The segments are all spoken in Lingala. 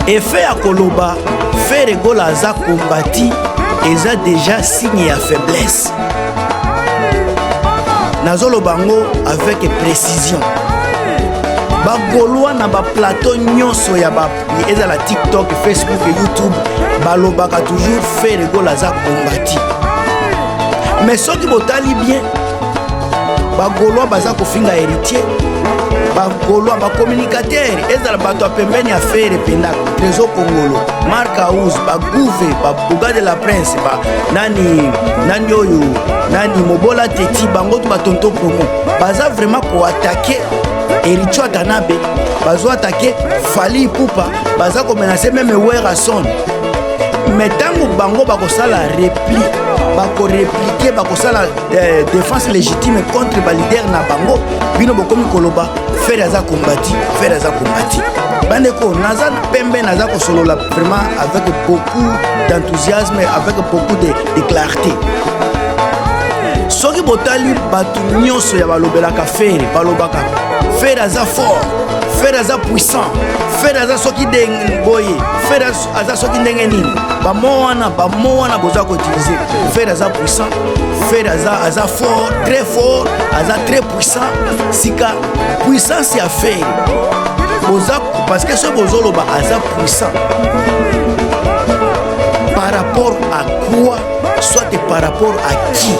effet ya koloba Fer Egola aza kombati eza déjà signe ya faiblesse. Nazolo bango avec précision. Bagolwa na ba plateau nyonso ya ba ezala TikTok, Facebook et YouTube balobaka toujours Fer Egola aza kombati. Mais soki botali bien bagolwa baza kofinga héritier, bagolwa ba communicateur ezala bato ya pembeni ya Fer ependa Trésor Kongolo, Marc Aouz, bagouve, babuga de la Prince, ba nani oyo, nani Mobola Teti, bango tu batonto promo baza vraiment ko attaquer héritier Watanabe, bazo attaquer Fally Ipupa, baza ko menacer même Werason. Mais tango bango bakosala repli, bako répliquer, bakosala défense légitime contre ba leader na bango, bino bokomi koloba Fer aza kombati, Fer aza kombati. Bandeko naza pembe naza ko solola vraiment avec beaucoup d'enthousiasme, avec beaucoup de clarté. Soki botali batu nyonso ya balobelaka Fer, balobaka Fer aza fort, Fer aza puissant, Fer aza soki dengoye, Fer aza soki ndenge nini. Bamo wana boza ko utiliser. Fer aza puissant, Fer aza fort, aza très puissant. Sika puissance ya Fer. Boza parce que ce bozoloba aza puissant. Par rapport à quoi? Soit par rapport à qui?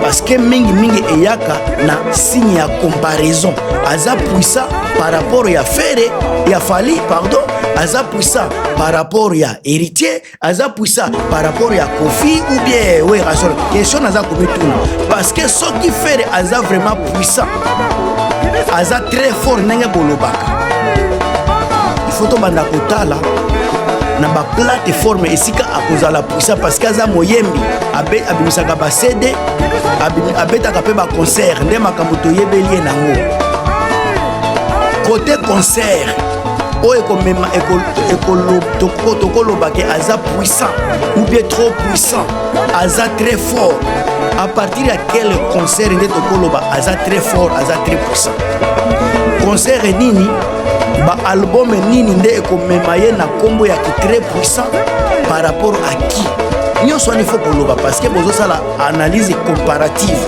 Parce que mingi eyaka na signe ya comparaison. Aza puissant par rapport ya Fer ya Fally, pardon. Aza puissant par rapport ya héritier, aza puissant par rapport ya Kofi ou bien oui raison. Question naza komituna parce que ce qui Fer aza vraiment puissant. Aza très fort nenge bolobaka. Il faut to banda kotala na ba plateforme esika akozala puissant parce que aza moyembi abimisaka ba CD abetaka pe ba concert nde makambo toyebeli nango. Côté concert o ekomema tokolobake aza puissant ou bien trop puissant, aza très fort. À partir de quel concert nde tokoloba aza très fort, aza très puissant. Concert nini ba album nini nde ekomema ye na kombo ya ki très puissant par rapport à qui? Nyonso wana faut koloba parce que bozo sala analyse comparative.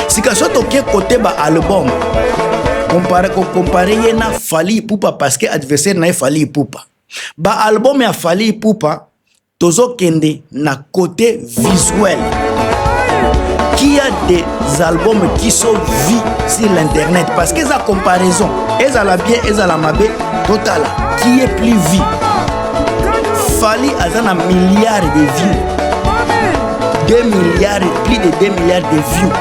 Sika so toke côté ba album comparer na Fally Ipupa parce que adversaire na Fally Ipupa. Ba album ya Fally Ipupa tozo kende na côté visuel. Qui a des albums qui sont vus sur l'internet parce que ça comparaison, eza la bien, eza la mabe total. Qui est plus vu? Fally azana milliards de vues. 2 milliards, plus de 2 milliards de vues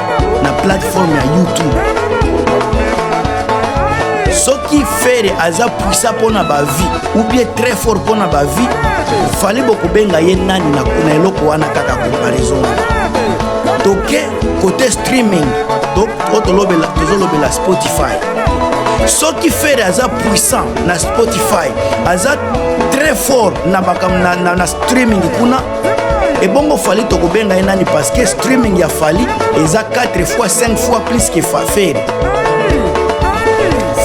na plateforme ya YouTube. Ce qui fait aza puissant pour na ba vie ou bien très fort pour na ba vie, Fally beaucoup benga ye nani na kuna eloko wana kaka comparaison. Toke côté streaming, donc tozolobela Spotify. Ce qui fait aza puissant na Spotify, aza très fort na streaming kuna. Et bongo Fally toko benga ye nani parce que streaming ya Fally eza 4 fois 5 fois plus que Fer.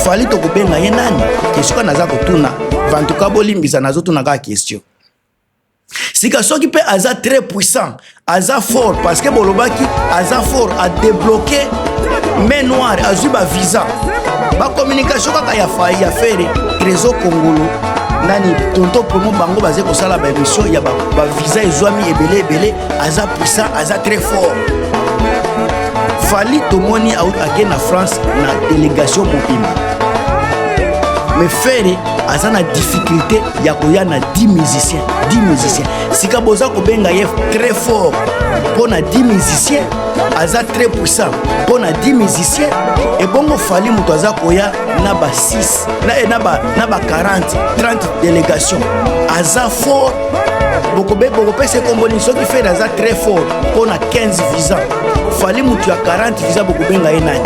Fally toko benga ye nani? Question naza kotuna. Vantuka bolimbisa nazo tuna ka question. Sika soki pe aza très puissant, aza fort parce que bolobaki aza fort a débloquer main noire azui ba visa. Ba communication kaka ya Fer Trésor Kongolo nani tonto promo bango baze ko sala ba émission ya ba visa ezwami ebele aza puissant, aza très fort. Fally tomoni out again na France na délégation mobimba. Mais Fer aza na difficulté ya koya na 10 musiciens. Sika boza ko benga ye très fort pour na 10 musiciens, aza très puissant pour na 10 musiciens et bongo Fally muto aza koya na ba 6 na ba 40 30 délégations. Aza fort boko pese komboni soki Fer aza très fort pour na 15 visas. Fally muto ya 40 visas boko benga ye nani?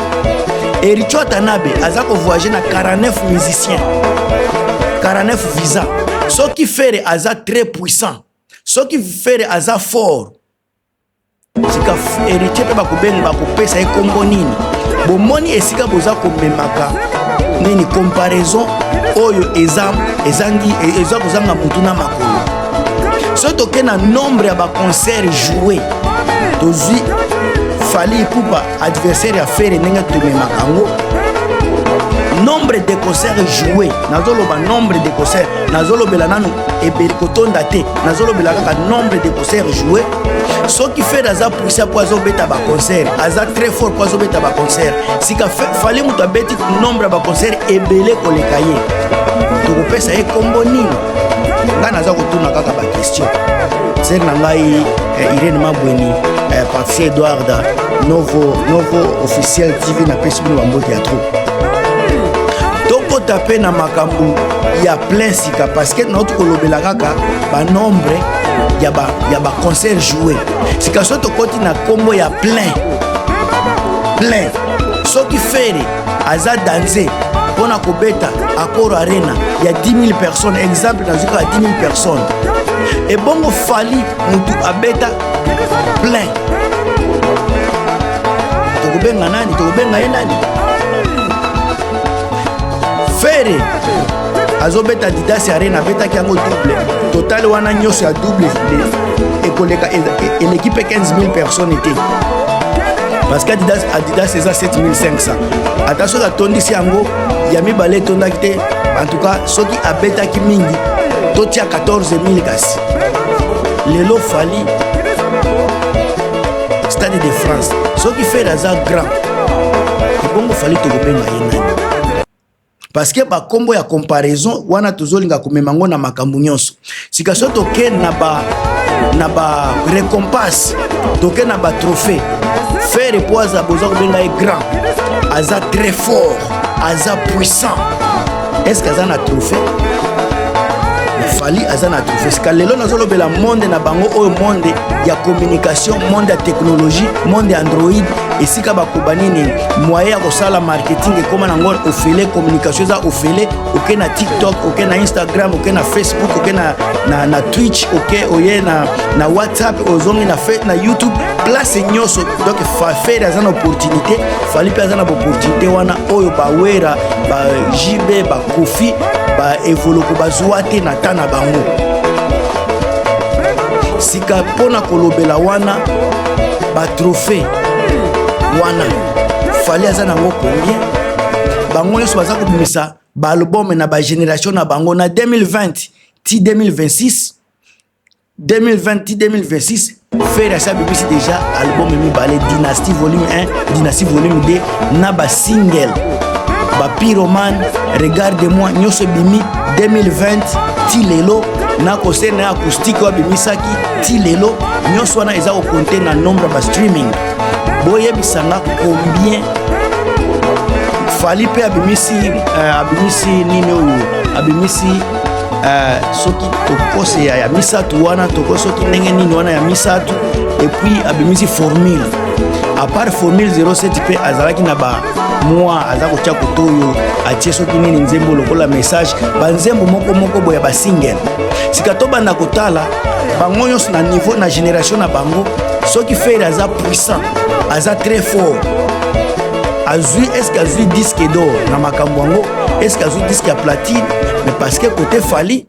Héritier Watanabe aza ko voyager na 49 musiciens. 49 visas. Ce qui fait aza très puissant. Ce qui fait aza fort. Sika héritier pe bakobenga bakopesa e kombo nini. Bomoni esika boza ko memaka nini comparaison oyo eza kozanga mutu na makolo. So toke na nombre ya ba concert joué tozwi Fally Ipupa adversaire ya Fere ndenge tomemaka ngo. Nombre de concerts joués, nazoloba nombre de concerts, nazolobela nanu ebeli kotonda te, nazolobela kaka nombre de concerts joués. Ce qui fait aza puissant pour azobeta ba concert, aza très fort pour azobeta ba concert. Si ka Fally mutu abeti nombre ba concert ebele koleka ye. Tokopesa ye kombo nini? Nga naza kotuna kaka ba question. C'est na ngai Irene Mabweni, Patricia Edouard, Novo officiel TV na Facebook wa mbote ya trop. Toko tapé na makambu ya plein sika parce que notre kolobela kaka ba nombre ya ba concert joué. Sika so tokoti na kombo ya plein. Ce qui fait aza danser pona kobeta Accor Arena ya 10 000 personnes, exemple dans zuka 10 000 personnes. Et bongo Fally mutu abeta plein. Tokobenga nani? Tokobenga ye nani? Fere azobeta Adidas Arena beta kiango double. Total wana nyoso ya double. Et l'équipe 15 000 personnes était. Parce qu'Adidas c'est à 7500. Attention à tondisi yango yami balé tonda kité. En tout cas, ceux qui abeta ki mingi totia 14 000 kasi. Lelo Fally Stade de France. Ceux qui fait raza grand. Et bongo Fally tokobenga yenani. Parce que ba kombo ya comparaison wana tozolinga komemango na makambu nyonso. Sika so toke na ba récompense, toke na ba trophée. Faire pour aza boza kobenga e grand. Aza très fort, aza puissant. Est-ce qu'aza na trophée? Fally aza na trophée. Sika lelo nazolobela monde na bango oyo monde ya communication, monde ya technologie, monde ya Android. Et si ka bakobani ni moyen ko sala marketing et comment ngor ofele communication za ofele ok na TikTok, ok na Instagram, ok na Facebook, ok na Twitch, ok oye na WhatsApp, ozongi na YouTube, place nyoso. Donc faire za na opportunité, Fally pe za na opportunité wana oyo ba wera ba JB ba Kofi ba evoloko ba zuate na tana bango. Sika pona kolobela wana ba trophée wana Fally aza nango combien bango nyonso baza kobimisa ba album na ba génération na bango na 2020 ti 2026 Fere asa bibisi déjà album mibale Dynasty volume 1 Dynasty volume 2 na ba single ba Pyroman regarde-moi nyonso bimi 2020 ti lelo na concert na acoustique wa bimisaki ti lelo nyonso wana eza ko compter na nombre ba streaming. Boye bisanga combien Fally pe abimisi nini oyo abimisi soki tokose ya misatu wana tokoso ki ndenge nini wana ya misatu et puis abimisi formule à part formule 07 pe azalaki na ba moi aza kotia kotoyo atie soki nini nzembo lokola message banzembo moko boya ba single sika to banda kotala bango nyonso na niveau na génération na bango soki Fere aza puissant aza très fort azui est-ce qu'azui disque d'or na makambo wango est-ce qu'azui disque ya platine mais parce que côté Fally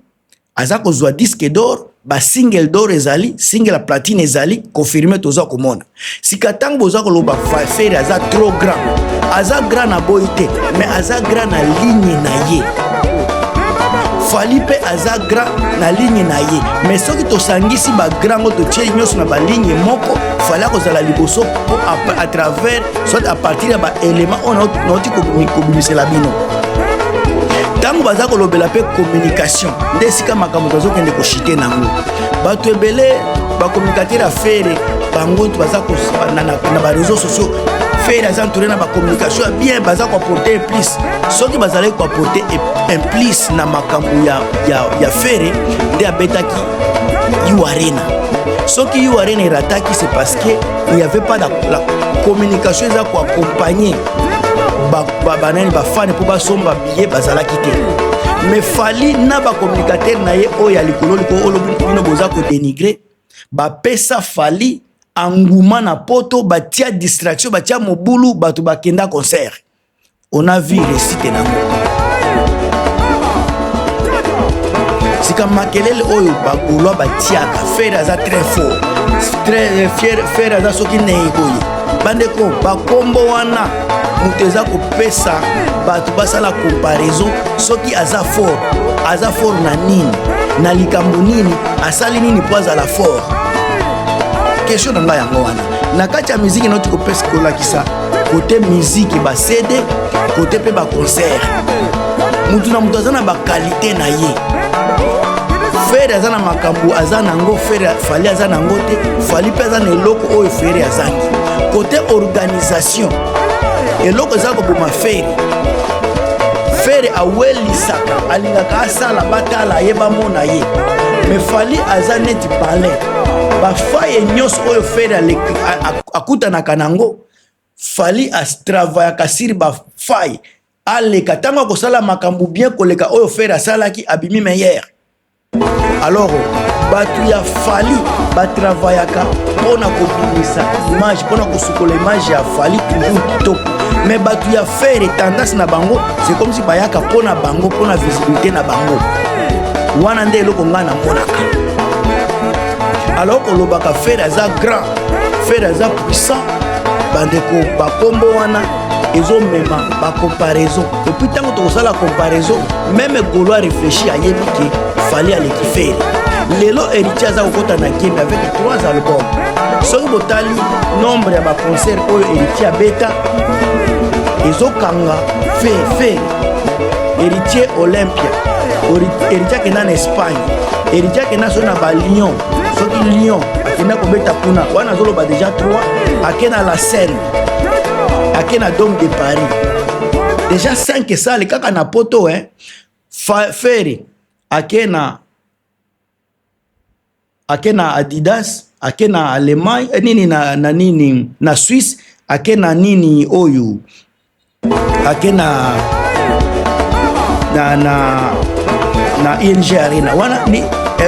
aza kozwa disque d'or ba single d'or ezali single ya platine ezali confirmé toza komona sika tango boza koloba Fere aza trop grand na boite mais aza grand na ligne na ye. Fally pe aza grand na ligne na ye mais soki tosangisi ba grand to tie nyonso na ba ligne moko Fally kozala liboso po à travers soit à partir ya ba élément on oti kobimisela bino tango baza kolobela pe communication nde sika makambo tozokende koshite nango bato ebele bacommunicateur ya Fere bango baza na ba réseaux sociaux Fere aza entouré na ba communication bien baza ko apporter plus soki bazali ko apporter un plus na makambo ya Fere nde abetaki You Arena. Soki You Arena irataki c'est parce que il y avait pas la communication za ko accompagner banani ba fan pour ba somba billet bazalaki te mais Fally na ba communicateur na ye oya likolo bino boza ko dénigrer ba pesa Fally anguma na poto batia distraction batia mobulu bato bakenda concert on a vu récite nango sika makelele oyo bagolwa batiaka Fer aza très fort très fier Fer aza soki nei boye bandeko bakombo wana moto eza kopesa bato basala comparaison soki aza fort na nini na likambo nini asali nini po azala fort question na ngai yango wana na kati ya miziki noti kopesa kolakisa kote miziki ba CD kote pe ba concert mutu na mutu aza na ba qualité na ye Fer aza na makambo aza nango Fer fali aza nango te fali pe aza na eloko oyo Fer azangi kote organisation eloko eza koboma Fer awelisaka alingaka asala batala ayeba mona ye me fali aza neti palais bafaye nyonso oyo Fer akutanaka nango fali astravayaka siri bafaye aleka ntango akosala makambo bien koleka oyo Fer asalaki abimi meilleur alors bato ya fali batravayaka mpona kobimisa image mpona kosukola image ya fali toujours kitoko mais bato ya Fer tendance na bango c'est comme si bayaka mpona bango mpona visibilité na bango wana nde eloko ngai namonaka alors kolobaka Fer aza grand Fer aza puissant bandeko bakombo wana ezomema bacomparaison epuis ntango tokosala comparaison même Gaulois réfléchi ayebi ke fali aleki Fer lelo héritier aza kokota na game avec 3 albums soki botali nombre ya baconcert oyo héritier abeta ezokanga Fer héritier Olympia héritier akenda na Espagne héritier akenda so na Lyon soki Lyon akenda kobeta kuna wana azoloba déjà 3 akenda la Seine akenda Dôme de Paris déjà 5 esali kaka na poto Fer akena Adidas akena Allemagne nini na nini na Suisse akena nini oyo akena na ING Arena wana ni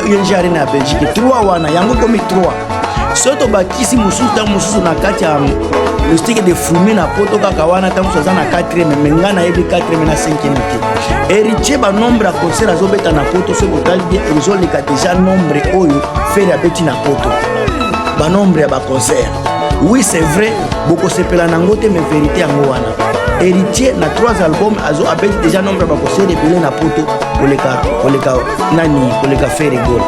ING Arena ya Belgique 3 wana yango komi 3 soto bakisi mususu na kati ya mystique de fumer na poto kaka wana tango soza na 4e menga na yebi 4e na 5e te héritier ba nombre ya concert azobeta na poto so botali bien ezoleka déjà nombre oyo Fer abeti na poto ba nombre ya ba concert oui c'est vrai boko sepela nango te mais vérité yango wana héritier na 3 albums azo abeti déjà nombre ya ba concert ebele na poto koleka Fer egol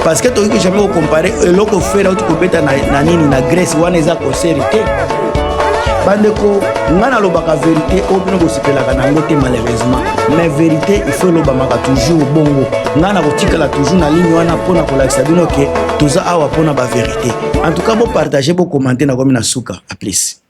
parce que toki jamais comparer eloko Fer auti kobeta na nini na Grèce wana eza concert te bandeko nga nalobaka vérité oyo bino bosepelaka nango te malheureusement mais vérité il faut lobamaka toujours bongo nga na kotikala toujours na ligne wana mpona kolakisa bino ke toza awa mpona bavérité en tout cas bopartage bokomante na komi na suka a plus